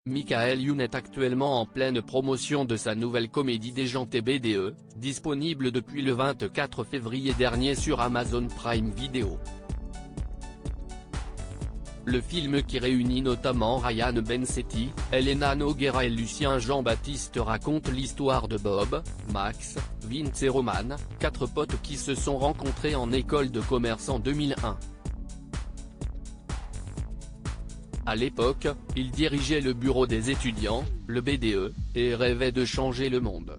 Michael Youn est actuellement en pleine promotion de sa nouvelle comédie déjantée BDE, disponible depuis le 24 février dernier sur Amazon Prime Video. Le film qui réunit notamment Ryan Bensetti, Elena Nogueira et Lucien Jean-Baptiste raconte l'histoire de Bob, Max, Vince et Roman, 4 potes qui se sont rencontrés en école de commerce en 2001. À l'époque, ils dirigeaient le bureau des étudiants, le BDE, et rêvaient de changer le monde.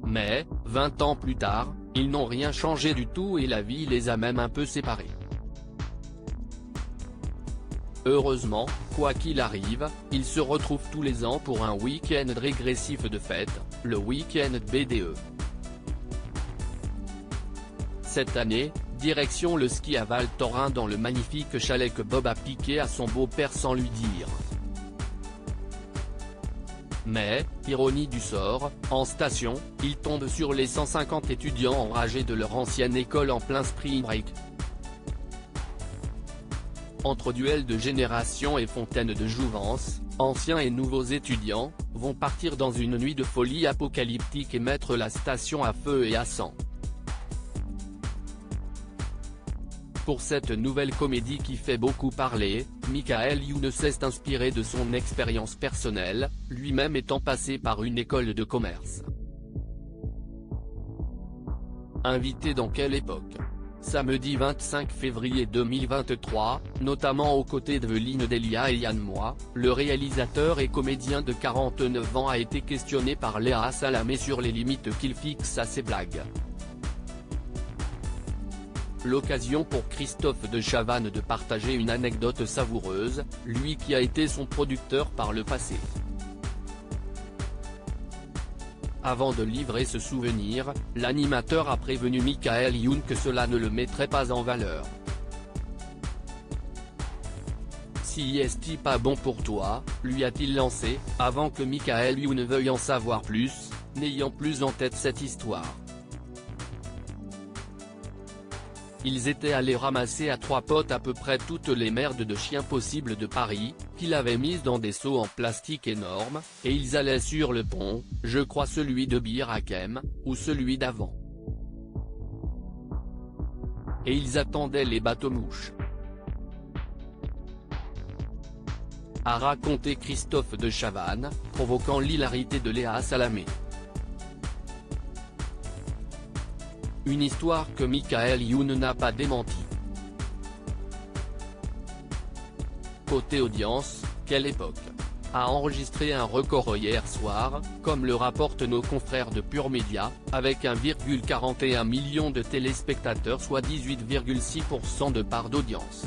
Mais, 20 ans plus tard, ils n'ont rien changé du tout et la vie les a même un peu séparés. Heureusement, quoi qu'il arrive, ils se retrouvent tous les ans pour un week-end régressif de fête, le week-end BDE. Cette année, direction le ski à Val Thorens dans le magnifique chalet que Bob a piqué à son beau-père sans lui dire. Mais, ironie du sort, en station, il tombe sur les 150 étudiants enragés de leur ancienne école en plein spring break. Entre duel de génération et fontaine de jouvence, anciens et nouveaux étudiants vont partir dans une nuit de folie apocalyptique et mettre la station à feu et à sang. Pour cette nouvelle comédie qui fait beaucoup parler, Michael Youn s'est inspiré de son expérience personnelle, lui-même étant passé par une école de commerce. Invité dans quelle époque? Samedi 25 février 2023, notamment aux côtés d'Evelyne Delia et Yann Moix, le réalisateur et comédien de 49 ans a été questionné par Léa Salamé sur les limites qu'il fixe à ses blagues. L'occasion pour Christophe de Chavannes de partager une anecdote savoureuse, lui qui a été son producteur par le passé. Avant de livrer ce souvenir, l'animateur a prévenu Michael Youn que cela ne le mettrait pas en valeur. Si est-il pas bon pour toi, lui a-t-il lancé, avant que Michael Youn veuille en savoir plus, n'ayant plus en tête cette histoire. Ils étaient allés ramasser à 3 potes à peu près toutes les merdes de chiens possibles de Paris, qu'il avait mises dans des seaux en plastique énormes, et ils allaient sur le pont, je crois celui de Bir Hakeim, ou celui d'avant. Et ils attendaient les bateaux-mouches. A raconté Christophe de Chavannes, provoquant l'hilarité de Léa Salamé. Une histoire que Michael Youn n'a pas démentie. Côté audience, quelle époque a enregistré un record hier soir, comme le rapportent nos confrères de Pure Média, avec 1,41 million de téléspectateurs soit 18,6% de part d'audience.